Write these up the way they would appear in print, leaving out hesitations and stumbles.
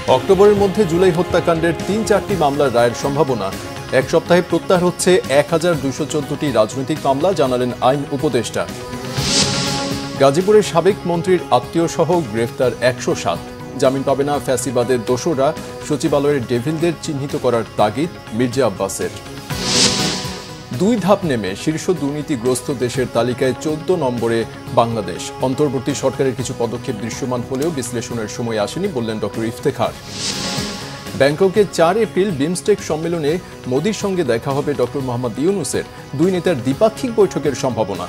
অক্টোবরের মধ্যে জুলাই হত্যাকাণ্ডের ৩-৪টি মামলার রায়ের সম্ভাবনা। এক সপ্তাহে প্রত্যাহার হচ্ছে ১,২১৪টি রাজনৈতিক মামলা, জানালেন আইন উপদেষ্টা। গাজীপুরের সাবেক মন্ত্রীর আত্মীয়সহ গ্রেফতার ১০৭। জামিন পাবে না ফ্যাসিবাদের দোসররা, সচিবালয়ের ডেভিলদের চিহ্নিত করার তাগিদ মির্জা আব্বাসের। ২ ধাপ নেমে শীর্ষ দুর্নীতিগ্রস্ত দেশের তালিকায় ১৪ নম্বরে বাংলাদেশ। অন্তর্বর্তী সরকারের কিছু পদক্ষেপ দৃশ্যমান হলেও বিশ্লেষণের সময় আসেনি, বললেন ডক্টর ইফতেখার। ব্যাংককে ৪ এপ্রিল বিমস্টেক সম্মেলনে মোদির সঙ্গে দেখা হবে ডক্টর মোহাম্মদ ইউনূসের। দুই নেতার দ্বিপাক্ষিক বৈঠকের সম্ভাবনা।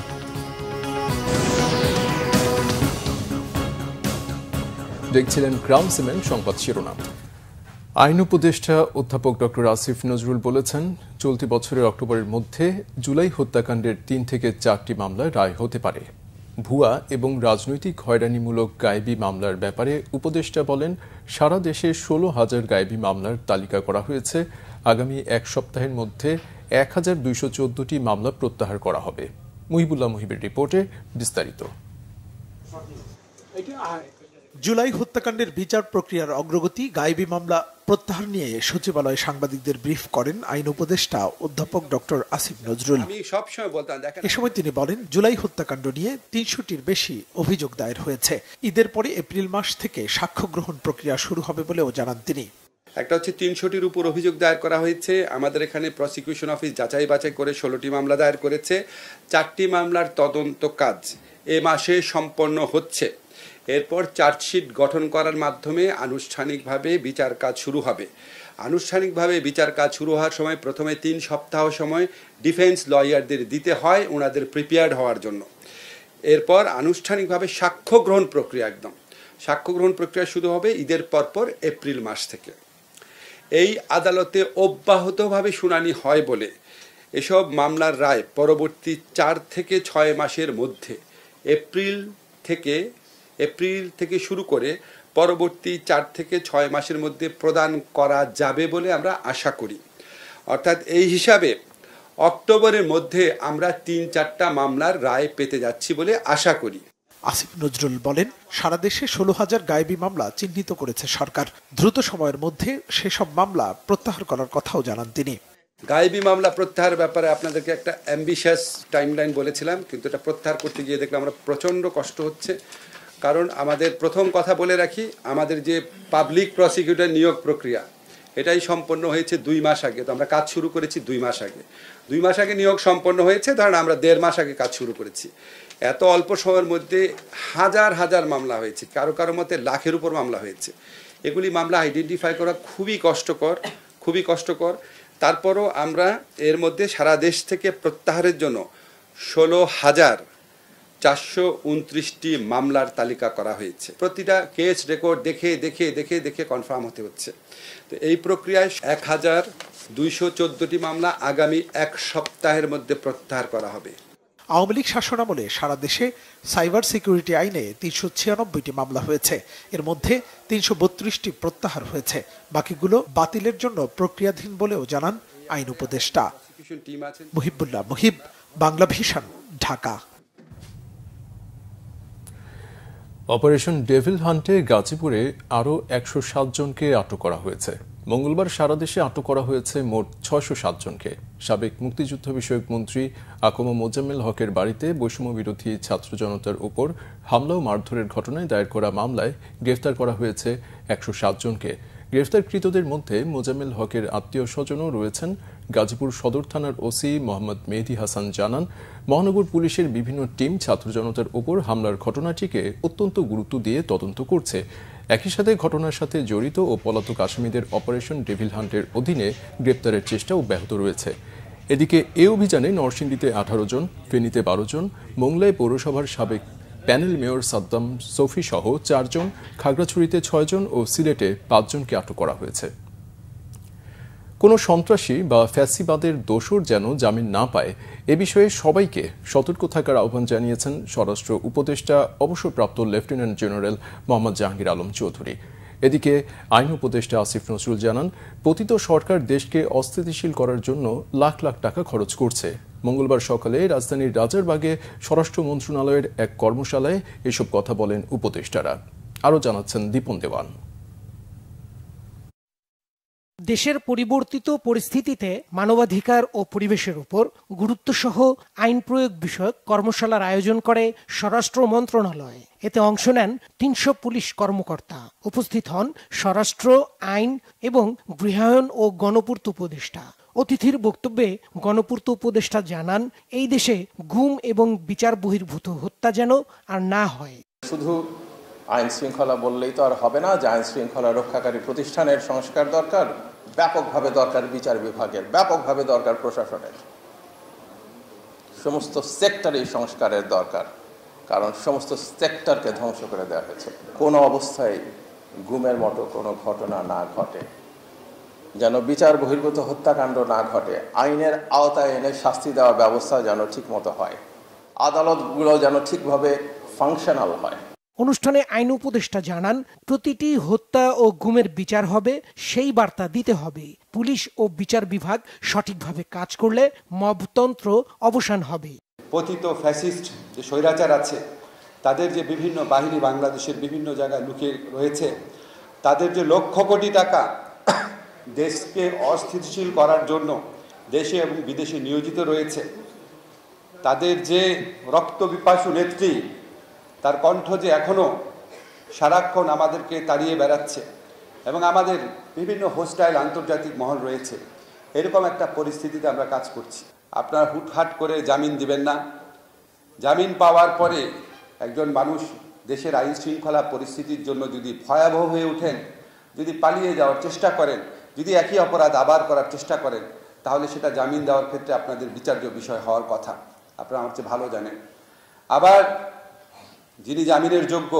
দেখছিলেন গ্রাম সিমেন্ট সংবাদ শিরোনাম। আইন উপদেষ্টা অধ্যাপক ডক্টর আসিফ নজরুল বলেছেন, চলতি বছরের অক্টোবরের মধ্যে জুলাই হত্যাকাণ্ডের ৩ থেকে ৪টি মামলায় রায় হতে পারে। ভুয়া এবং রাজনৈতিক হয়রানিমূলক গায়েবী মামলার ব্যাপারে উপদেষ্টা বলেন, সারা দেশে ১৬,০০০ গায়েবী মামলার তালিকা করা হয়েছে। আগামী এক সপ্তাহের মধ্যে ১,২১৪টি মামলা প্রত্যাহার করা হবে। মুহিবুল্লাহ মুহিবের রিপোর্টে বিস্তারিত। জুলাই হত্যাকাণ্ডের বিচার প্রক্রিয়ার অগ্রগতি, গায়েবী মামলা প্রত্যাহার নিয়ে সচিবালয়ে সাংবাদিকদের ব্রিফ করেন আইন উপদেষ্টা অধ্যাপক ডক্টর আসিফ নজরুল। এ সময় তিনি বলেন, জুলাই হত্যাকাণ্ড নিয়ে ৩০০টির বেশি অভিযোগ দায়ের হয়েছে। ঈদের পরে এপ্রিল মাস থেকে সাক্ষ্য গ্রহণ প্রক্রিয়া শুরু হবে বলেও জানান তিনি। একটা হচ্ছে ৩০০টির উপর অভিযোগ দায়ের করা হয়েছে। আমাদের এখানে প্রসিকিউশন অফিস যাচাই বাছাই করে ১৬টি মামলা দায়ের করেছে। ৪টি মামলার তদন্ত কাজ এ মাসে সম্পন্ন হচ্ছে। এরপর চার্জশিট গঠন করার মাধ্যমে আনুষ্ঠানিকভাবে বিচার কাজ শুরু হবে। আনুষ্ঠানিকভাবে বিচার কাজ শুরু হওয়ার সময় প্রথমে ৩ সপ্তাহ সময় ডিফেন্স লয়ারদের দিতে হয় ওনাদের প্রিপেয়ার্ড হওয়ার জন্য। এরপর আনুষ্ঠানিকভাবে সাক্ষ্য গ্রহণ প্রক্রিয়া সাক্ষ্য গ্রহণ প্রক্রিয়া শুরু হবে ঈদের পরপর এপ্রিল মাস থেকে। এই আদালতে অব্যাহতভাবে শুনানি হয় বলে এসব মামলার রায় পরবর্তী ৪ থেকে ৬ মাসের মধ্যে এপ্রিল থেকে শুরু করে পরবর্তী ৪ থেকে ৬ মাসের মধ্যে প্রদান করা যাবে বলে আমরা আশা করি। অর্থাৎ এই হিসাবে অক্টোবরের মধ্যে আমরা ৩-৪টা মামলার রায় পেতে যাচ্ছি বলে আশা করি। আসিফ নজরুল বলেন, সারা দেশে ১৬,০০০ গায়েবী মামলা চিহ্নিত করেছে সরকার। দ্রুত সময়ের মধ্যে সেসব মামলা প্রত্যাহার করার কথাও জানান তিনি। গায়েবী মামলা প্রত্যাহারের ব্যাপারে আপনাদেরকে একটা অ্যাম্বিশাস টাইমলাইন বলেছিলাম, কিন্তু এটা প্রত্যাহার করতে গিয়ে দেখলাম আমরা প্রচণ্ড কষ্ট হচ্ছে। কারণ আমাদের প্রথম কথা বলে রাখি, আমাদের যে পাবলিক প্রসিকিউটর নিয়োগ প্রক্রিয়া এটাই সম্পন্ন হয়েছে 2 মাস আগে। তো আমরা কাজ শুরু করেছি 2 মাস আগে। 2 মাস আগে নিয়োগ সম্পন্ন হয়েছে, ধরেন আমরা 1.5 মাস আগে কাজ শুরু করেছি। এত অল্প সময়ের মধ্যে হাজার হাজার মামলা হয়েছে, কারো কারো মতে লাখের উপর মামলা হয়েছে। এগুলি মামলা আইডেন্টিফাই করা খুবই কষ্টকর। তারপরও আমরা এর মধ্যে সারা দেশ থেকে প্রত্যাহারের জন্য ১৬,৪২৯টি মামলার তালিকা করা হয়েছে। প্রতিটা কেস রেকর্ড দেখে কনফার্ম হতে হচ্ছে। তো এই প্রক্রিয়ায় ১,২১৪টি মামলা আগামী এক সপ্তাহের মধ্যে প্রত্যাহার করা হবে। আওয়ামী লীগ শাসনামলে সারা দেশে সাইবার সিকিউরিটি আইনে ৩৯৬টি মামলা হয়েছে। এর মধ্যে ৩৩২টি প্রত্যাহার হয়েছে, বাকিগুলো বাতিলের জন্য প্রক্রিয়াধীন বলেও জানান আইন উপদেষ্টা। Muhibullah Muhib, Bangla vision, Dhaka. Operation devil হান্টে গাজীপুরে আরও ১০৭ জনকে আটক করা হয়েছে। মঙ্গলবার সারা দেশে আটক করা হয়েছে মোট ৬০৭ জনকে। সাবেক মুক্তিযুদ্ধ বিষয়ক মন্ত্রী আকমা মোজাম্মেল হকের বাড়িতে বৈষম্য বিরোধী ছাত্র জনতার উপর হামলা ও মারধরের ঘটনায় দায়ের করা মামলায় গ্রেফতার করা হয়েছে ১০৭ জনকে। গ্রেফতারকৃতদের মধ্যে মোজাম্মেল হকের আত্মীয় স্বজনও রয়েছেন। গাজীপুর সদর থানার ওসি মোহাম্মদ মেহেদী হাসান জানান, মহানগর পুলিশের বিভিন্ন টিম ছাত্র জনতার উপর হামলার ঘটনাটিকে অত্যন্ত গুরুত্ব দিয়ে তদন্ত করছে। একই সাথে ঘটনার সাথে জড়িত ও পলাতক আসামিদের অপারেশন ডেভিল হান্টের অধীনে গ্রেপ্তারের চেষ্টা অব্যাহত রয়েছে। এদিকে এ অভিযানে নরসিংদীতে ১৮ জন, ফেনীতে ১২ জন, মোংলায় পৌরসভার সাবেক প্যানেল মেয়র সাদ্দাম সফি সহ ৪ জন, খাগড়াছড়িতে ৬ জন ও সিলেটে ৫ জনকে আটক করা হয়েছে। কোনো সন্ত্রাসী বা ফ্যাসিবাদের দোসর যেন জামিন না পায়, এ বিষয়ে সবাইকে সতর্ক থাকার আহ্বান জানিয়েছেন স্বরাষ্ট্র উপদেষ্টা অবসরপ্রাপ্ত লেফটেন্যান্ট জেনারেল মোহাম্মদ জাহাঙ্গীর আলম চৌধুরী। এদিকে আইন উপদেষ্টা আসিফ নজরুল জানান, পতিত সরকার দেশকে অস্থিতিশীল করার জন্য লাখ লাখ টাকা খরচ করছে। মঙ্গলবার সকালে রাজধানীর রাজারবাগে স্বরাষ্ট্র মন্ত্রণালয়ের এক কর্মশালায় এসব কথা বলেন উপদেষ্টারা। আরও জানাচ্ছেন দীপন দেওয়ান। দেশের পরিবর্তিত পরিস্থিতিতে মানবাধিকার ও পরিবেশের উপর গুরুত্বসহ আইন প্রয়োগ বিষয়ক কর্মশালার আয়োজন করে স্বরাষ্ট্র মন্ত্রণালয়। এতে অংশ নেন ৩০০ পুলিশ কর্মকর্তা। উপস্থিত হন স্বরাষ্ট্র, আইন এবং গৃহায়ন ও গণপূর্ত উপদেষ্টা। অতিথির বক্তব্যে গণপূর্ত উপদেষ্টা জানান, এই দেশে গুম এবং বিচার বহির্ভূত হত্যা যেন আর না হয়। শুধু আইন শৃঙ্খলা বললেই তো আর হবে না যে আইন শৃঙ্খলা রক্ষাকারী প্রতিষ্ঠানের সংস্কার দরকার, ব্যাপকভাবে দরকার বিচার বিভাগের, ব্যাপকভাবে দরকার প্রশাসনের, সমস্ত সেক্টরেই সংস্কারের দরকার। কারণ সমস্ত সেক্টরকে ধ্বংস করে দেওয়া হয়েছে। কোনো অবস্থায় গুমের মতো কোনো ঘটনা না ঘটে, যেন বিচার বহির্ভূত হত্যাকাণ্ড না ঘটে, আইনের আওতায় এনে শাস্তি দেওয়ার ব্যবস্থা যেন ঠিক মতো হয়, আদালতগুলো যেন ঠিকভাবে ফাংশনাল হয়। অনুষ্ঠানে আইন উপদেষ্টা জানান, প্রতিটি হত্যা ও গুমের বিচার হবে সেই বার্তা দিতে হবে। পুলিশ ও বিচার বিভাগ সঠিকভাবে কাজ করলে মবতন্ত্র অবসান হবে। পতিত ফ্যাসিস্ট যে স্বৈরাচার আছে, তাদের যে বিভিন্ন বাহিনী বাংলাদেশের বিভিন্ন জায়গায় লুকিয়ে রয়েছে, তাদের যে লক্ষ কোটি টাকা দেশকে অস্থিতিশীল করার জন্য দেশে এবং বিদেশে নিয়োজিত রয়েছে, তাদের যে রক্ত পিপাসু নেত্রী, তার কণ্ঠ যে এখনো সারাক্ষণ আমাদেরকে তাড়িয়ে বেড়াচ্ছে এবং আমাদের বিভিন্ন হোস্টাইল আন্তর্জাতিক মহল রয়েছে, এরকম একটা পরিস্থিতিতে আমরা কাজ করছি। আপনারা হুটহাট করে জামিন দিবেন না। জামিন পাওয়ার পরে একজন মানুষ দেশের আইন শৃঙ্খলা পরিস্থিতির জন্য যদি ভয়াবহ হয়ে ওঠেন, যদি পালিয়ে যাওয়ার চেষ্টা করেন, যদি একই অপরাধ আবার করার চেষ্টা করেন, তাহলে সেটা জামিন দেওয়ার ক্ষেত্রে আপনাদের বিচার্য বিষয় হওয়ার কথা। আপনারা আমার চেয়ে ভালো জানেন। আবার যিনি জামিনের যোগ্য,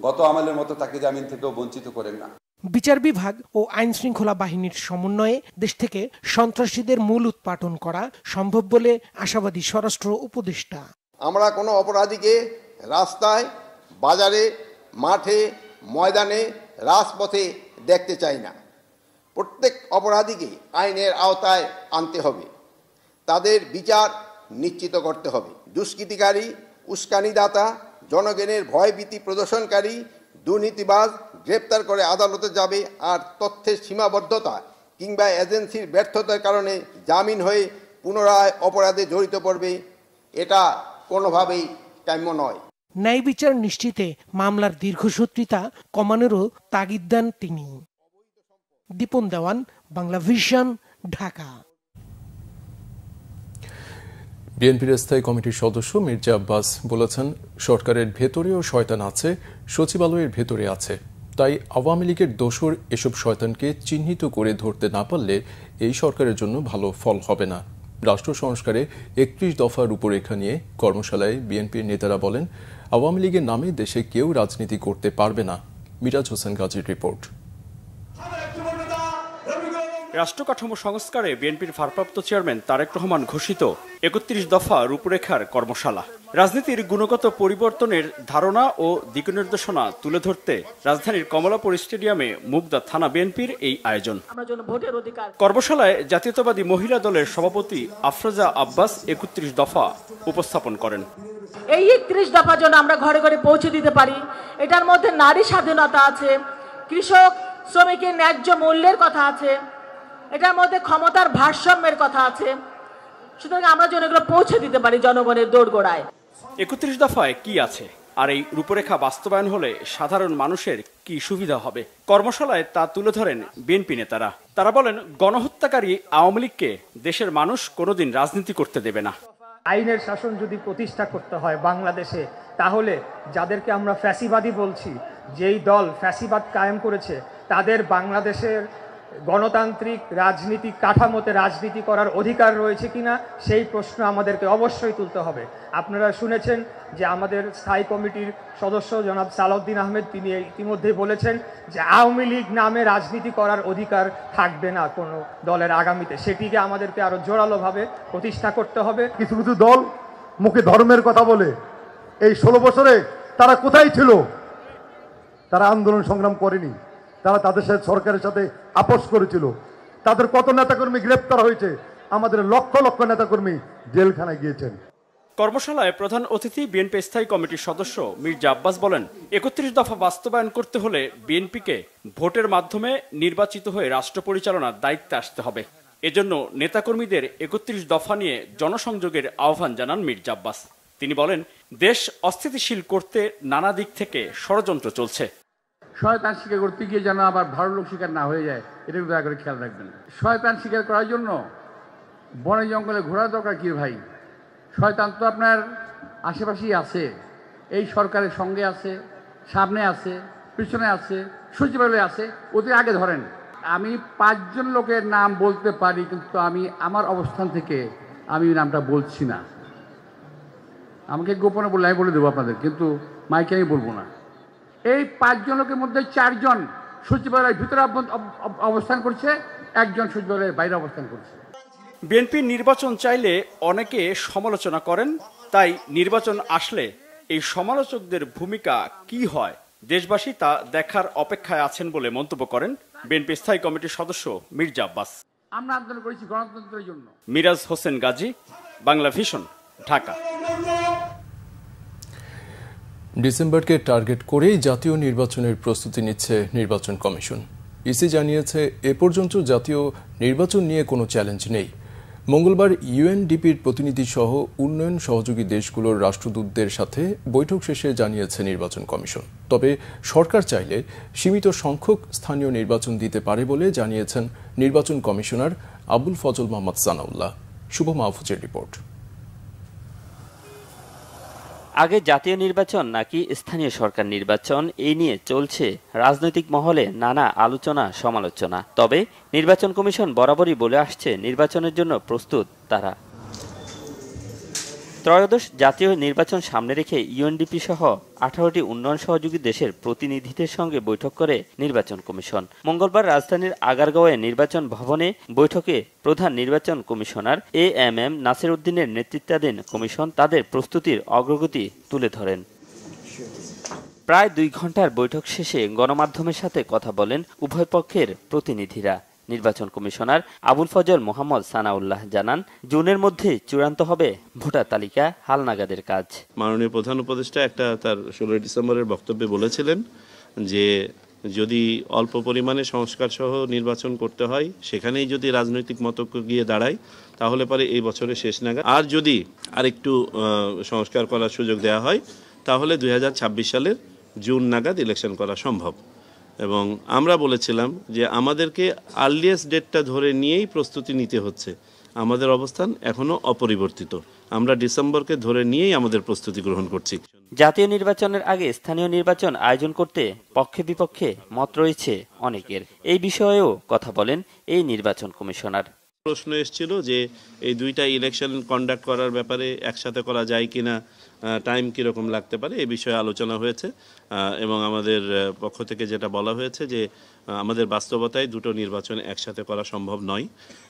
গত আমলের মতো তাকে জামিন থেকেও বঞ্চিত করেন না। বিচার বিভাগ ও আইন শৃঙ্খলা বাহিনীর সমন্বয়ে দেশ থেকে সন্ত্রাসীদের মূল উৎপাটন করা সম্ভব বলে আশাবাদী স্বরাষ্ট্র উপদেষ্টা। আমরা কোনো অপরাধীকে রাস্তায়, বাজারে, মাঠে, ময়দানে, রাজপথে দেখতে চাই না। প্রত্যেক অপরাধীকে আইনের আওতায় আনতে হবে, তাদের বিচার নিশ্চিত করতে হবে। দুষ্কৃতিকারী, উস্কানিদাতা, জনগণের ভয়ভীতি প্রদর্শনকারী, দুর্নীতিবাজ গ্রেপ্তার করে আদালতে যাবে, আর তথ্যের সীমাবদ্ধতা কিংবা এজেন্সির ব্যর্থতার কারণে জামিন হয়ে পুনরায় অপরাধে জড়িত পড়বে, এটা কোনোভাবেই কাম্য নয়। ন্যায় বিচার নিশ্চিতে মামলার দীর্ঘসূত্রিতা কমানোরও তাগিদ দেন তিনি। দীপন দেওয়ান, বাংলা ভিশন, ঢাকা। বিএনপির স্থায়ী কমিটির সদস্য মির্জা আব্বাস বলেছেন, সরকারের ভেতরেও শয়তান আছে, সচিবালয়ের ভেতরে আছে। তাই আওয়ামী লীগের দোসর এসব শয়তানকে চিহ্নিত করে ধরতে না পারলে এই সরকারের জন্য ভালো ফল হবে না। রাষ্ট্র সংস্কারে ৩১ দফা রূপরেখা নিয়ে কর্মশালায় বিএনপির নেতারা বলেন, আওয়ামী লীগের নামে দেশে কেউ রাজনীতি করতে পারবে না। মিরাজ হোসেন গাজীর রিপোর্ট। রাষ্ট্র কাঠামো সংস্কারে বিএনপির ভারপ্রাপ্ত চেয়ারম্যান তারেক রহমান ঘোষিত ৩১ দফা রূপরেখার কর্মশালা। রাজনীতির গুণগত পরিবর্তনের ধারণা ও দিকনির্দেশনা তুলে ধরতে রাজধানীর কমলাপুর স্টেডিয়ামে মুগদা থানা বিএনপির এই আয়োজন। কর্মশালায় জাতীয়তাবাদী মহিলা দলের সভাপতি আফরোজা আব্বাস ৩১ দফা উপস্থাপন করেন। এই ৩১ দফা যেন আমরা ঘরে ঘরে পৌঁছে দিতে পারি। এটার মধ্যে নারী স্বাধীনতা আছে, কৃষক শ্রমিকের ন্যায্য মূল্যের কথা আছে, এটার মধ্যে ক্ষমতার ভারসাম্যের কথা আছে। সুতরাং আমরা যেন এগুলো পৌঁছে দিতে পারি জনগণের দোরগোড়ায়। ৩১ দফায় কি আছে, আর এই রূপরেখা বাস্তবায়ন হলে সাধারণ মানুষের কি সুবিধা হবে, কর্মশালায় তা তুলে ধরেন বিএনপি নেতারা। তারা বলেন, গণহত্যাকারী আওয়ামী লীগকে দেশের মানুষ কোনোদিন রাজনীতি করতে দেবে না। আইনের শাসন যদি প্রতিষ্ঠা করতে হয় বাংলাদেশে, তাহলে যাদেরকে আমরা ফ্যাসিবাদী বলছি, যেই দল ফ্যাসিবাদ কায়েম করেছে, তাদের বাংলাদেশের গণতান্ত্রিক রাজনীতি কাঠামোতে রাজনীতি করার অধিকার রয়েছে কিনা সেই প্রশ্ন আমাদেরকে অবশ্যই তুলতে হবে। আপনারা শুনেছেন যে আমাদের স্থায়ী কমিটির সদস্য জনাব সালাউদ্দিন আহমেদ, তিনি ইতিমধ্যেই বলেছেন যে আওয়ামী লীগ নামে রাজনীতি করার অধিকার থাকবে না কোনো দলের আগামীতে। সেটিকে আমাদেরকে আরো জোরালোভাবে প্রতিষ্ঠা করতে হবে। কিছু কিছু দল মুখে ধর্মের কথা বলে, এই 16 বছরে তারা কোথায় ছিল? তারা আন্দোলন সংগ্রাম করেনি, তারা তাদের সাথে সরকারের সাথে আপোষ করেছিল। তাদের কত নেতাকর্মী গ্রেপ্তার হয়েছে, আমাদের লক্ষ লক্ষ নেতাকর্মী জেলখানায় গিয়েছেন। কর্মশালায় প্রধান অতিথি বিএনপি স্থায়ী কমিটির সদস্য মির্জা আব্বাস বলেন, ৩১ দফা বাস্তবায়ন করতে হলে বিএনপিকে ভোটের মাধ্যমে নির্বাচিত হয়ে রাষ্ট্র পরিচালনার দায়িত্বে আসতে হবে। এজন্য নেতাকর্মীদের ৩১ দফা নিয়ে জনসংযোগের আহ্বান জানান মির্জা আব্বাস। তিনি বলেন, দেশ অস্থিতিশীল করতে নানা দিক থেকে ষড়যন্ত্র চলছে। শয়তান স্বীকার করতে গিয়ে যেন আবার ভালো লোক স্বীকার না হয়ে যায়, এটা দয়া করে খেয়াল রাখবেন। শয়তান স্বীকার করার জন্য বনে জঙ্গলে ঘোরার দরকার কি ভাই? শয়তান তো আপনার আশেপাশেই আছে, এই সরকারের সঙ্গে আছে, সামনে আছে, পিছনে আছে, সচিবালয়ে আছে, ওদের আগে ধরেন। আমি 5 জন লোকের নাম বলতে পারি, কিন্তু আমি আমার অবস্থান থেকে আমি নামটা বলছি না। আমাকে গোপনে বললে আমি বলে দেবো আপনাদের, কিন্তু মাইকে আমি বলবো না। এই 5 জন লোকের মধ্যে 4 জন সচিবালয়ের ভিতরে অবস্থান করছে, 1 জন সচিবালয়ের বাইরে অবস্থান করছে। বিএনপি নির্বাচন চাইলে অনেকে সমালোচনা করেন, তাই নির্বাচন আসলে এই সমালোচকদের ভূমিকা কি হয় দেশবাসী তা দেখার অপেক্ষায় আছেন বলে মন্তব্য করেন বিএনপি স্থায়ী কমিটির সদস্য মির্জা আব্বাস। আমরা আন্দোলন করেছি গণতন্ত্রের জন্য। মিরাজ হোসেন গাজী, বাংলা ভিশন, ঢাকা। ডিসেম্বরকে টার্গেট করেই জাতীয় নির্বাচনের প্রস্তুতি নিচ্ছে নির্বাচন কমিশন। ইসি জানিয়েছে, এ পর্যন্ত জাতীয় নির্বাচন নিয়ে কোনো চ্যালেঞ্জ নেই। মঙ্গলবার ইউএনডিপির প্রতিনিধি সহ উন্নয়ন সহযোগী দেশগুলোর রাষ্ট্রদূতদের সাথে বৈঠক শেষে জানিয়েছে নির্বাচন কমিশন। তবে সরকার চাইলে সীমিত সংখ্যক স্থানীয় নির্বাচন দিতে পারে বলে জানিয়েছেন নির্বাচন কমিশনার আবুল ফজল মোহাম্মদ সানাউল্লাহ। শুভ মাহফুজের রিপোর্ট। আগে জাতীয় নির্বাচন নাকি স্থানীয় সরকার নির্বাচন, এই নিয়ে চলছে রাজনৈতিক মহলে নানা আলোচনা সমালোচনা। তবে নির্বাচন কমিশন বরাবরই বলে আসছে, নির্বাচনের জন্য প্রস্তুত তারা। ত্রয়োদশ জাতীয় নির্বাচন সামনে রেখে ইউএনডিপি সহ 18টি উন্নয়ন সহযোগী দেশের প্রতিনিধিদের সঙ্গে বৈঠক করে নির্বাচন কমিশন। মঙ্গলবার রাজধানীর আগারগাঁওয়ে নির্বাচন ভবনে বৈঠকে প্রধান নির্বাচন কমিশনার AMM নাসির উদ্দিনের নেতৃত্বাধীন কমিশন তাদের প্রস্তুতির অগ্রগতি তুলে ধরেন। প্রায় 2 ঘন্টার বৈঠক শেষে গণমাধ্যমের সাথে কথা বলেন উভয় পক্ষের প্রতিনিধিরা। নির্বাচন কমিশনার আবুল ফজল মোহাম্মদ সানাউল্লাহ জানান, জুনের মধ্যে চূড়ান্ত হবে ভোটার তালিকা হালনাগাদের কাজ। মাননীয় প্রধান উপদেষ্টা তার 16 ডিসেম্বরের বক্তব্যে বলেছিলেন যে যদি অল্প পরিমাণে সংস্কার সহ নির্বাচন করতে হয়, সেখানেই যদি রাজনৈতিক মতৈক্য গিয়ে দাঁড়ায়, তাহলে পরে এই বছরের শেষ নাগাদ, আর যদি আরেকটু সংস্কার করার সুযোগ দেওয়া হয়, তাহলে 2026 সালের জুন নাগাদ ইলেকশন করা সম্ভব। এবং আমরা বলেছিলাম যে আমাদেরকে আর্লিয়েস্ট ডেটটা ধরে নিয়েই প্রস্তুতি নিতে হচ্ছে। আমাদের অবস্থান এখনো অপরিবর্তিত। আমরা ডিসেম্বরকে ধরে নিয়েই আমাদের প্রস্তুতি গ্রহণ করছি। জাতীয় নির্বাচনের আগে স্থানীয় নির্বাচন আয়োজন করতে পক্ষে বিপক্ষে মত রয়েছে অনেকের। এই বিষয়েও কথা বলেন এই নির্বাচন কমিশনার। প্রশ্ন এসেছিল যে এই 2টা ইলেকশন কন্ডাক্ট করার ব্যাপারে একসাথে করা যায় কিনা, টাইম কীরকম লাগতে পারে, এ বিষয়ে আলোচনা হয়েছে। এবং আমাদের পক্ষ থেকে যেটা বলা হয়েছে যে আমাদের বাস্তবতায় 2টো নির্বাচন একসাথে করা সম্ভব নয়।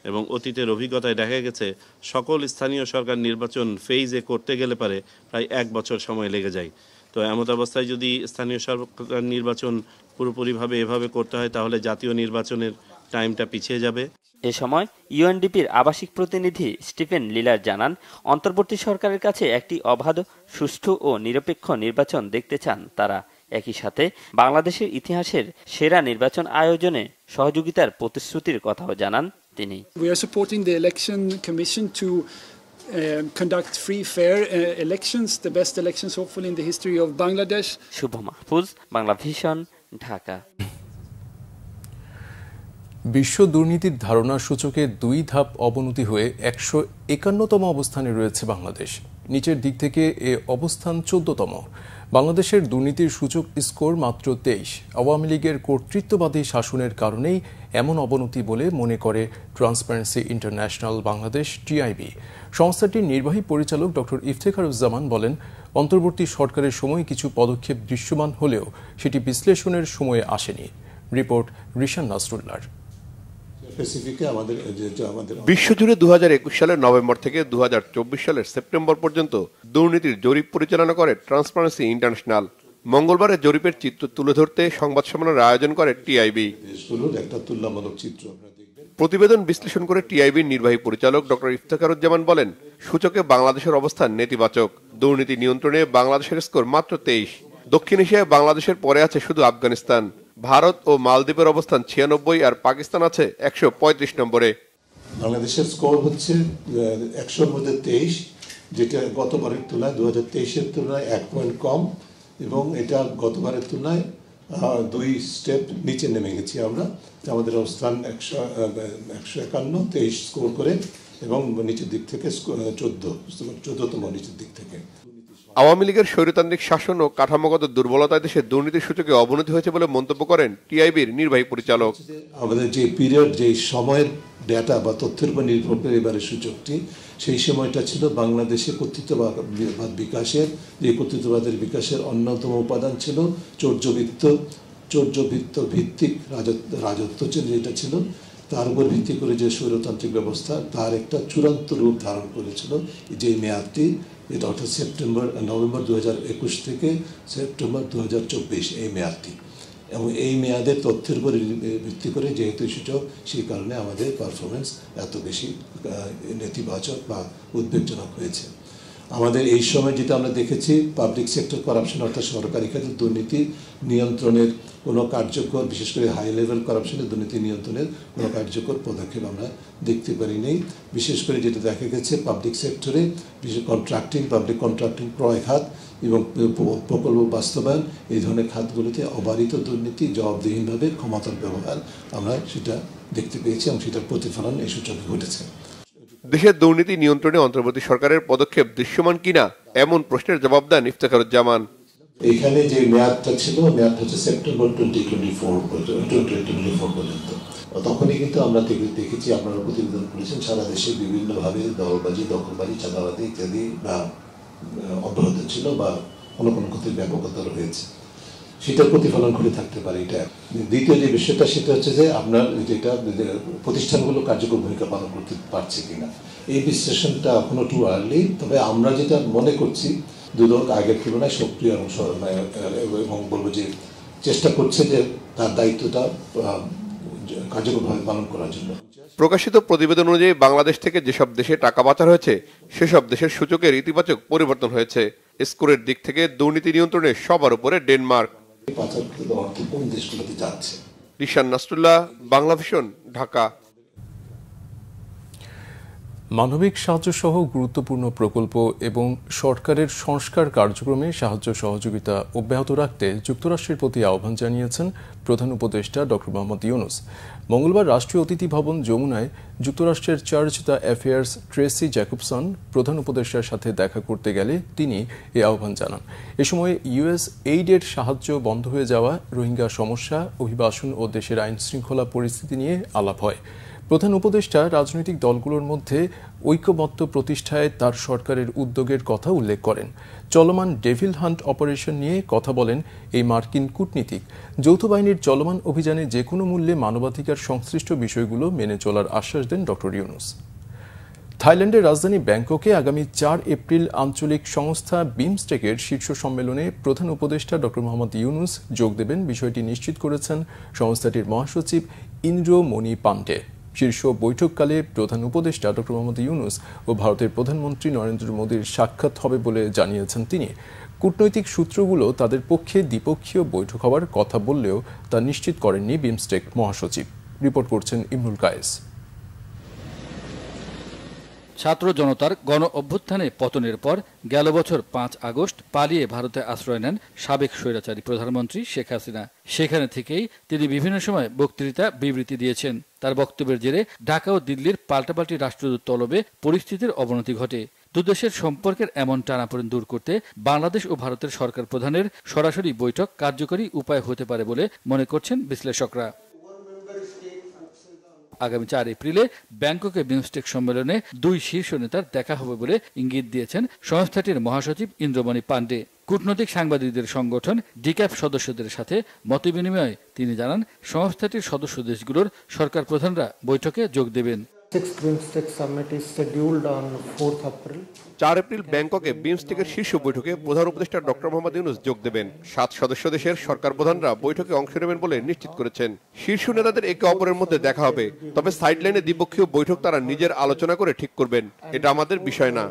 এবং অতীতের অভিজ্ঞতায় দেখা গেছে সকল স্থানীয় সরকার নির্বাচন ফেজে করতে গেলে পারে প্রায় 1 বছর সময় লেগে যায়। তো এমত অবস্থায় যদি স্থানীয় সরকার নির্বাচন পুরোপুরিভাবে এভাবে করতে হয়, তাহলে জাতীয় নির্বাচনের টাইমটা পিছিয়ে যাবে। এ সময় ইউএনডিপির আবাসিক প্রতিনিধি স্টিফেন লিলার জানান, অন্তর্বর্তী সরকারের কাছে একটি অবাধ, সুষ্ঠু ও নিরপেক্ষ নির্বাচন দেখতে চান তারা। একই সাথে বাংলাদেশের ইতিহাসের সেরা নির্বাচন আয়োজনে সহযোগিতার প্রতিশ্রুতির কথাও জানান তিনি। We are supporting the election commission to conduct free, fair elections, the best elections hopefully in the history of Bangladesh. Shuvo Mahfuz, Bangla vision, Dhaka. বিশ্ব দুর্নীতির ধারণা সূচকে 2 ধাপ অবনতি হয়ে 151তম অবস্থানে রয়েছে বাংলাদেশ। নিচের দিক থেকে এ অবস্থান 14তম। বাংলাদেশের দুর্নীতির সূচক স্কোর মাত্র 23। আওয়ামী লীগের কর্তৃত্ববাদী শাসনের কারণেই এমন অবনতি বলে মনে করে ট্রান্সপারেন্সি ইন্টারন্যাশনাল বাংলাদেশ TIB। সংস্থাটির নির্বাহী পরিচালক ডক্টর ইফতেখারুজ্জামান বলেন, অন্তর্বর্তী সরকারের সময় কিছু পদক্ষেপ দৃশ্যমান হলেও সেটি বিশ্লেষণের সময়ে আসেনি। রিপোর্ট রিশান নাসরুল্লাহর। বিশ্বজুড়ে 2021 সালের নভেম্বর থেকে 2024 সালের সেপ্টেম্বর পর্যন্ত দুর্নীতির জরিপ পরিচালনা করে ট্রান্সপারেন্সি ইন্টারন্যাশনাল। মঙ্গলবারের জরিপের চিত্র তুলে ধরতে সংবাদ সম্মেলনের আয়োজন করে TIB। প্রতিবেদন বিশ্লেষণ করে TIBর নির্বাহী পরিচালক ডক্টর ইফতেখারুজ্জামান বলেন, সূচকে বাংলাদেশের অবস্থান নেতিবাচক। দুর্নীতি নিয়ন্ত্রণে বাংলাদেশের স্কোর মাত্র 23। দক্ষিণ এশিয়ায় বাংলাদেশের পরে আছে শুধু আফগানিস্তান। ভারত ও মালদ্বীপের অবস্থান 96 আর পাকিস্তান আছে 135 নম্বরে। বাংলাদেশের স্কোর হচ্ছে 100-র মধ্যে 23, যেটা গতবারের তুলনায় 2023-এর তুলনায় 1 পয়েন্ট কম, এবং এটা গতবারের তুলনায় 2 স্টেপ নিচে নেমে গেছি আমরা। আমাদের অবস্থান 151, 23 স্কোর করে, এবং নিচের দিক থেকে 14তম নিচের দিক থেকে। আওয়ামী লীগের স্বৈরতান্ত্রিক শাসন ও কাঠামোগত দুর্বলতায় দেশের দুর্নীতির সূচকে অবনতি হয়েছে বলে মন্তব্য করেন টিআইবির নির্বাহী পরিচালক। আমাদের যে পিরিয়ড, যে সময়ের ডেটা বা তথ্যের উপর নির্ভর করে এবারের সূচকটি, সেই সময়টা ছিল বাংলাদেশে কর্তৃত্ববাদ বিকাশের, যে কর্তৃত্ববাদের বিকাশের অন্যতম উপাদান ছিল চৌর্যবৃত্ত ভিত্তিক রাজত্ব যেটা ছিল, তার উপর ভিত্তি করে যে স্বৈরতান্ত্রিক ব্যবস্থা, তার একটা চূড়ান্ত রূপ ধারণ করেছিল যে মেয়াদটি, এটা অর্থাৎ নভেম্বর 2021 থেকে সেপ্টেম্বর 2024 এই মেয়াদটি। এবং এই মেয়াদের তথ্যের উপর ভিত্তি করে যেহেতু সূচক, সেই কারণে আমাদের পারফরমেন্স এত বেশি নেতিবাচক বা উদ্বেগজনক হয়েছে। আমাদের এই সময় যেটা আমরা দেখেছি, পাবলিক সেক্টর করাপশন অর্থাৎ সরকারি খাতে দুর্নীতি নিয়ন্ত্রণের কোনো কার্যকর, বিশেষ করে হাই লেভেল করাপশনের দুর্নীতি নিয়ন্ত্রণের কোনো কার্যকর পদক্ষেপ আমরা দেখতে পারি নেই। বিশেষ করে যেটা দেখা গেছে পাবলিক সেক্টরে, বিশেষ পাবলিক কন্ট্রাক্টিং ক্রয় খাত এবং প্রকল্প বাস্তবায়ন, এই ধরনের খাতগুলিতে অবারিত দুর্নীতি, জবাবদিহীনভাবে ক্ষমতার ব্যবহার আমরা সেটা দেখতে পেয়েছি, এবং সেটার প্রতিফলন এই সূচকে ঘটেছে। দেশের দুর্নীতি নিয়ন্ত্রণে অন্তর্বর্তী সরকারের পদক্ষেপ দৃশ্যমান কিনা এমন প্রশ্নের জবাব দেন ইফতেখারুজ্জামান। এখানে যে মেয়াদটা ছিল, মেয়াদটা হচ্ছে সেপ্টেম্বর 2024 পর্যন্ত। তখনই কিন্তু আমরা দেখেছি, আপনারা প্রতিবেদন করেছেন, সারা দেশে বিভিন্নভাবে দখলবাজি, চাঁদাবাজি ইত্যাদি অব্যাহত ছিল, বা কোনো কোনো ক্ষেত্রে ব্যাপকতর হয়েছে। সেটার প্রতিফলন ঘটে থাকতে পারে। এটা দ্বিতীয় যে বিষয়টা, সেটা হচ্ছে যে আপনার যেটা প্রতিষ্ঠানগুলো কার্যকর ভূমিকা পালন করতে পারছে কিনা, এই বিশ্লেষণটা এখনো টু আর্লি। তবে আমরা যেটা মনে করছি, দুদক আগের তুলনায় সক্রিয় এবং বলবো যে চেষ্টা করছে যে তার দায়িত্বটা কার্যকরভাবে পালন করার জন্য। প্রকাশিত প্রতিবেদন অনুযায়ী বাংলাদেশ থেকে যেসব দেশে টাকা পাচার হয়েছে, সেসব দেশের সূচকের ইতিবাচক পরিবর্তন হয়েছে। স্কোরের দিক থেকে দুর্নীতি নিয়ন্ত্রণে সবার উপরে ডেনমার্ক। কোন দেশগুলোতে যাচ্ছে? রিশান নাসরুল্লাহ, বাংলা ভিশন, ঢাকা। মানবিক সাহায্য সহ গুরুত্বপূর্ণ প্রকল্প এবং সরকারের সংস্কার কার্যক্রমে সাহায্য সহযোগিতা অব্যাহত রাখতে যুক্তরাষ্ট্রের প্রতি আহ্বান জানিয়েছেন প্রধান উপদেষ্টা ড. মোহাম্মদ ইউনূস। মঙ্গলবার রাষ্ট্রীয় অতিথি ভবন যমুনায় যুক্তরাষ্ট্রের charge d'affaires Tracey Jacobson প্রধান উপদেষ্টার সাথে দেখা করতে গেলে তিনি এ আহ্বান জানান। এ সময় ইউএস এইডের সাহায্য বন্ধ হয়ে যাওয়া, রোহিঙ্গা সমস্যা, অভিবাসন ও দেশের আইন শৃঙ্খলা পরিস্থিতি নিয়ে আলাপ হয়। প্রধান উপদেষ্টা রাজনৈতিক দলগুলোর মধ্যে ঐক্যমত্য প্রতিষ্ঠায় তার সরকারের উদ্যোগের কথা উল্লেখ করেন। চলমান ডেভিল হান্ট অপারেশন নিয়ে কথা বলেন এই মার্কিন কূটনীতিক। যৌথ বাহিনীর চলমান অভিযানে যে কোনো মূল্যে মানবাধিকার সংশ্লিষ্ট বিষয়গুলো মেনে চলার আশ্বাস দেন ড. ইউনূস। থাইল্যান্ডের রাজধানী ব্যাংককে আগামী 4 এপ্রিল আঞ্চলিক সংস্থা বিমস্টেকের শীর্ষ সম্মেলনে প্রধান উপদেষ্টা ড. মোহাম্মদ ইউনূস যোগ দেবেন, বিষয়টি নিশ্চিত করেছেন সংস্থাটির মহাসচিব ইন্দ্রমণি পান্ডে। শীর্ষ বৈঠককালে প্রধান উপদেষ্টা ড. মোহাম্মদ ইউনূস ও ভারতের প্রধানমন্ত্রী নরেন্দ্র মোদীর সাক্ষাৎ হবে বলে জানিয়েছেন তিনি। কূটনৈতিক সূত্রগুলো তাদের পক্ষে দ্বিপক্ষীয় বৈঠক হওয়ার কথা বললেও তা নিশ্চিত করেননি বিমস্টেক মহাসচিব। রিপোর্ট করছেন ইমরুল কায়েস। ছাত্র জনতার গণ অভ্যুত্থানে পতনের পর গেল বছর 5 আগস্ট পালিয়ে ভারতে আশ্রয় নেন সাবেক স্বৈরাচারী প্রধানমন্ত্রী শেখ হাসিনা। সেখানে থেকেই তিনি বিভিন্ন সময় বক্তৃতা বিবৃতি দিয়েছেন। তার বক্তব্যের জেরে ঢাকা ও দিল্লির পাল্টাপাল্টি রাষ্ট্রদূত তলবে পরিস্থিতির অবনতি ঘটে। দুদেশের সম্পর্কের এমন টানাপোড়েন দূর করতে বাংলাদেশ ও ভারতের সরকার প্রধানের সরাসরি বৈঠক কার্যকরী উপায় হতে পারে বলে মনে করছেন বিশ্লেষকরা। আগামী 4 এপ্রিলে ব্যাংককে বিমস্টেক সম্মেলনে 2 শীর্ষ নেতার দেখা হবে বলে ইঙ্গিত দিয়েছেন সংস্থাটির মহাসচিব ইন্দ্রমণি পান্ডে। কূটনৈতিক সাংবাদিকদের সংগঠন ডিক্যাপ সদস্যদের সাথে মতবিনিময়ে তিনি জানান, সংস্থাটির সদস্য দেশগুলোর সরকার প্রধানরা বৈঠকে যোগ দেবেন। 6th BIMSTEC summit is scheduled on 4th April. 4 April ব্যাংককে বিমস্টেকের শীর্ষ বৈঠকে প্রধান উপদেষ্টা ডক্টর মোহাম্মদ ইউনূস যোগ দেবেন। 7 সদস্য দেশের সরকার প্রধানরা বৈঠকে অংশ নেবেন বলে নিশ্চিত করেছেন। শীর্ষ নেতাদের একে অপরের মধ্যে দেখা হবে, তবে সাইডলাইনে দ্বিপক্ষীয় বৈঠক তারা নিজের আলোচনা করে ঠিক করবেন, এটা আমাদের বিষয় না।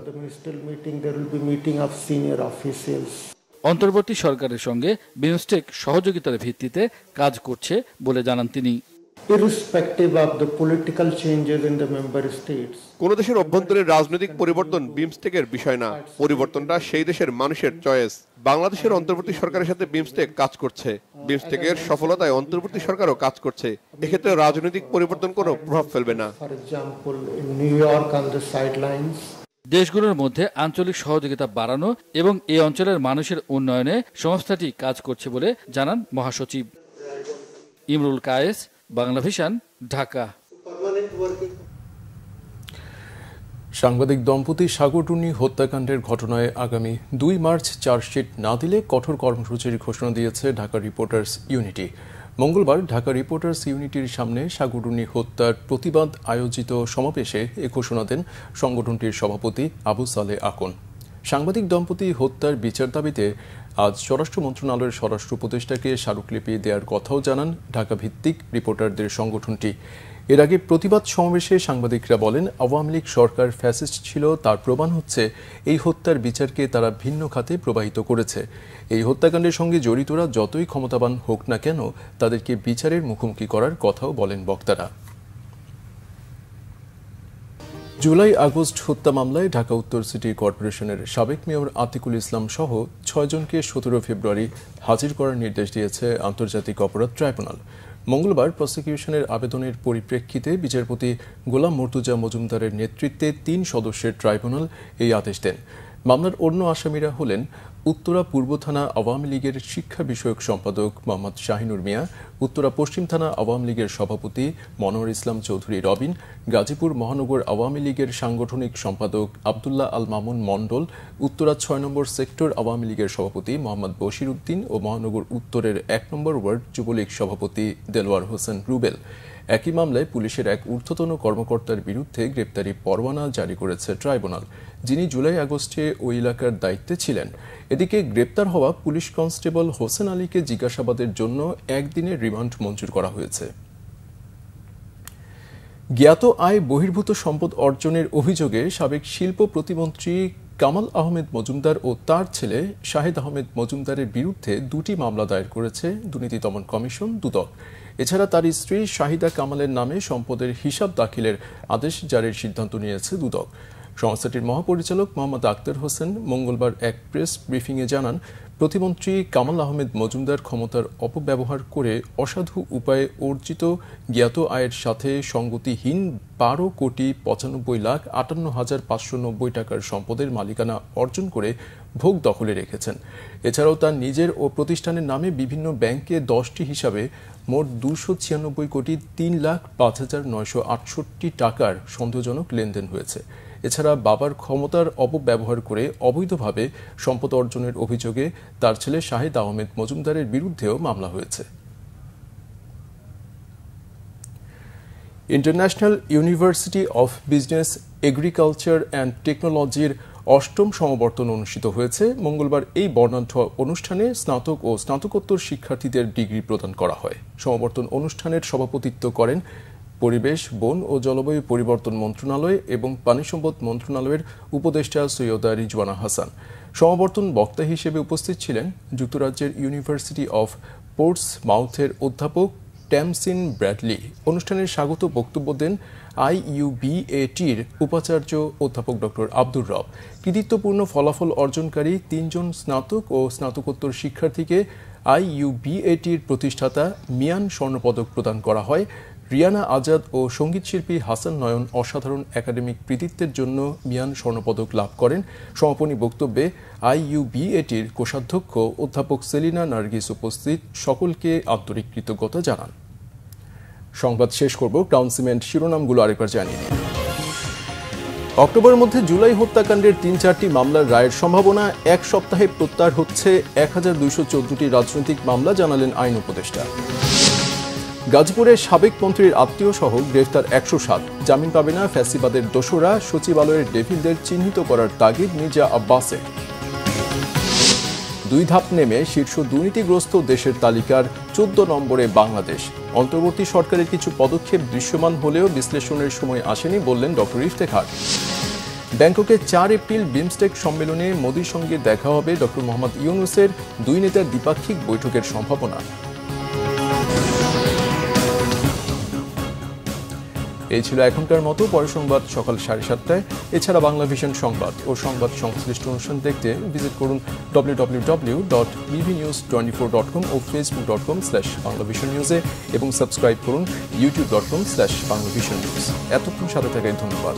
অন্তর্বর্তী সরকারের সঙ্গে বিমস্টেক সহযোগিতার ভিত্তিতে কাজ করছে বলে জানান তিনি। Irrespective of the political changes in the member states. কোন দেশের অভ্যন্তরীণ রাজনৈতিক পরিবর্তন বিমস্টেকের বিষয় না, পরিবর্তনটা সেই দেশের মানুষের চয়েস। বাংলাদেশের অন্তর্বর্তী সরকারের সাথে বিমস্টেক কাজ করছে, বিমস্টেকের সফলতায় অন্তর্বর্তী সরকারও কাজ করছে, এক্ষেত্রে রাজনৈতিক পরিবর্তন কোনো প্রভাব ফেলবে না। For example, in New York on the sidelines. দেশগুলোর মধ্যে আঞ্চলিক সহযোগিতা বাড়ানো এবং এই অঞ্চলের মানুষের উন্নয়নে সংস্থাটি কাজ করছে বলে জানান মহাসচিব। ইমরুল কায়েস, বাংলা ভিশন, ঢাকা। সাংবাদিক দম্পতি সাগরটুনি হত্যাকাণ্ডের ঘটনায় আগামী 2 মার্চ চার্জশিট না দিলে কঠোর কর্মসূচির ঘোষণা দিয়েছে ঢাকা রিপোর্টার্স ইউনিটি। মঙ্গলবার ঢাকা রিপোর্টার্স ইউনিটির সামনে সাগরটুনি হত্যার প্রতিবাদ আয়োজিত সমাবেশে এ ঘোষণা দেন সংগঠনটির সভাপতি আবু সালে আকন। সাংবাদিক দম্পতি হত্যার বিচার দাবিতে আজ স্বরাষ্ট্র মন্ত্রণালয়ের স্বরাষ্ট্র উপদেষ্টাকে স্মারকলিপি দেওয়ার কথাও জানান ঢাকা ভিত্তিক রিপোর্টারদের সংগঠনটি। এর আগে প্রতিবাদ সমাবেশে সাংবাদিকরা বলেন, আওয়ামী লীগ সরকার ফ্যাসিস্ট ছিল, তার প্রমাণ হচ্ছে এই হত্যার বিচারকে তারা ভিন্ন খাতে প্রবাহিত করেছে। এই হত্যাকাণ্ডের সঙ্গে জড়িতরা যতই ক্ষমতাবান হোক না কেন, তাদেরকে বিচারের মুখোমুখি করার কথাও বলেন বক্তারা। জুলাই আগস্ট হত্যা মামলায় ঢাকা উত্তর সিটি কর্পোরেশনের সাবেক মেয়র আতিকুল ইসলাম সহ 6 জনকে 17 ফেব্রুয়ারি হাজির করার নির্দেশ দিয়েছে আন্তর্জাতিক অপরাধ ট্রাইব্যুনাল। মঙ্গলবার প্রসিকিউশনের আবেদনের পরিপ্রেক্ষিতে বিচারপতি গোলাম মর্তুজা মজুমদারের নেতৃত্বে 3 সদস্যের ট্রাইব্যুনাল এই আদেশ দেন। মামলার অন্য আসামিরা হলেন উত্তরা পূর্ব থানা আওয়ামী লীগের শিক্ষা বিষয়ক সম্পাদক মোহাম্মদ শাহিনুর মিয়া, উত্তরা পশ্চিম থানা আওয়ামী লীগের সভাপতি মনোয়ার ইসলাম চৌধুরী রবিন, গাজীপুর মহানগর আওয়ামী লীগের সাংগঠনিক সম্পাদক আবদুল্লাহ আল মামুন মণ্ডল, উত্তরা 6 নম্বর সেক্টর আওয়ামী লীগের সভাপতি মোহাম্মদ বশির উদ্দিন ও মহানগর উত্তরের 1 নম্বর ওয়ার্ড যুবলীগ সভাপতি দেলোয়ার হোসেন রুবেল। একই মামলায় পুলিশের এক ঊর্ধ্বতন কর্মকর্তার বিরুদ্ধে গ্রেপ্তারি পরোয়ানা জারি করেছে ট্রাইব্যুনাল, যিনি জুলাই আগস্টে ওই এলাকার দায়িত্বে ছিলেন। এদিকে গ্রেপ্তার হওয়া পুলিশ কনস্টেবল হোসেন আলীকে জিজ্ঞাসাবাদের জন্য 1 দিনের রিমান্ড মঞ্জুর করা হয়েছে। জ্ঞাত আয় বহির্ভূত সম্পদ অর্জনের অভিযোগে সাবেক শিল্প প্রতিমন্ত্রী কামাল আহমেদ মজুমদার ও তার ছেলে শাহেদ আহমেদ মজুমদারের বিরুদ্ধে 2টি মামলা দায়ের করেছে দুর্নীতি দমন কমিশন দুদক। এছাড়া তার স্ত্রী শাহিদা কামালের নামে সম্পদের হিসাব দাখিলের আদেশ জারির সিদ্ধান্ত নিয়েছে দুদক। সংস্থাটির মহাপরিচালক মোহাম্মদ আক্তার হোসেন মঙ্গলবার এক প্রেস ব্রিফিংয়ে জানান, প্রতিমন্ত্রী কামাল আহমেদ মজুমদার ক্ষমতার অপব্যবহার করে অসাধু উপায়ে অর্জিত জ্ঞাত আয়ের সাথে সঙ্গতিহীন 12,95,58,590 টাকার সম্পদের মালিকানা অর্জন করে ভোগ দখলে রেখেছেন। এছাড়াও তার নিজের ও প্রতিষ্ঠানের নামে বিভিন্ন ব্যাংকে 10টি হিসাবে মোট 296,03,05,968 টাকার সন্দেহজনক লেনদেন হয়েছে। এছাড়া বাবার ক্ষমতার অপব্যবহার করে অবৈধভাবে সম্পদ অর্জনের অভিযোগে তার ছেলে শাহেদ আহমেদ মজুমদারের বিরুদ্ধেও মামলা হয়েছে। International university of business, agriculture and টেকনোলজির 8ম সমাবর্তন অনুষ্ঠিত হয়েছে। মঙ্গলবার এই বর্ণাঢ্য অনুষ্ঠানে স্নাতক ও স্নাতকোত্তর শিক্ষার্থীদের ডিগ্রি প্রদান করা হয়। সমাবর্তন অনুষ্ঠানের সভাপতিত্ব করেন পরিবেশ, বন ও জলবায়ু পরিবর্তন মন্ত্রণালয় এবং পানি সম্পদ মন্ত্রণালয়ের উপদেষ্টা সৈয়দা রিজওয়ানা হাসান। সমাবর্তন বক্তা হিসেবে উপস্থিত ছিলেন যুক্তরাজ্যের ইউনিভার্সিটি অফ পোর্টসমাউথের অধ্যাপক ট্যামসিন ব্র্যাডলি। অনুষ্ঠানের স্বাগত বক্তব্য দেন IUBATর উপাচার্য অধ্যাপক ডক্টর আব্দুর রব। কৃতিত্বপূর্ণ ফলাফল অর্জনকারী 3 জন স্নাতক ও স্নাতকোত্তর শিক্ষার্থীকে IUBATর প্রতিষ্ঠাতা মিয়ান স্বর্ণপদক প্রদান করা হয়। রিয়ানা আজাদ ও সঙ্গীতশিল্পী হাসান নয়ন অসাধারণ একাডেমিক কৃতিত্বের জন্য মিয়ান স্বর্ণপদক লাভ করেন। সমাপনী বক্তব্যে IUBATর কোষাধ্যক্ষ অধ্যাপক সেলিনা নার্গিস উপস্থিত সকলকে আন্তরিক কৃতজ্ঞতা জানান। সংবাদ শেষ করব ক্রাউন সিমেন্ট শিরোনামগুলো আরেকবার জানিয়ে দিন। অক্টোবরের মধ্যে জুলাই হত্যাকাণ্ডের 3-4টি মামলার রায়ের সম্ভাবনা, 1 সপ্তাহে প্রত্যাহার হচ্ছে 1214টি রাজনৈতিক মামলা, জানালেন আইন উপদেষ্টা। গাজীপুরে সাবেক মন্ত্রীর আত্মীয় সহ গ্রেফতার 107, জামিন পাবে না ফ্যাসিবাদের দোসরা, সচিবালয়ের ডেভিলদের চিহ্নিত করার তাগিদ মির্জা আব্বাসের। 2 ধাপ নেমে শীর্ষ দুর্নীতিগ্রস্ত দেশের তালিকার 14 নম্বরে বাংলাদেশ। অন্তর্বর্তী সরকারের কিছু পদক্ষেপ দৃশ্যমান হলেও বিশ্লেষণের সময় আসেনি বললেন ডক্টর ইফতেখার। ব্যাংককে 4 এপ্রিল বিমস্টেক সম্মেলনে মোদির সঙ্গে দেখা হবে ডক্টর মোহাম্মদ ইউনূসের। 2 নেতার দ্বিপাক্ষিক বৈঠকের সম্ভাবনা। এই ছিল এখনকার মতো। পরের সংবাদ সকাল 7:30টায়। এছাড়া বাংলা ভিশন সংবাদ ও সংবাদ সংশ্লিষ্ট অনুষ্ঠান দেখতে ভিজিট করুন www.bbnews24.com ও facebook.com/banglavisionnews-এ এবং সাবস্ক্রাইব করুন youtube.com/banglavisionnews। এতক্ষণ সাথে থাকায় ধন্যবাদ।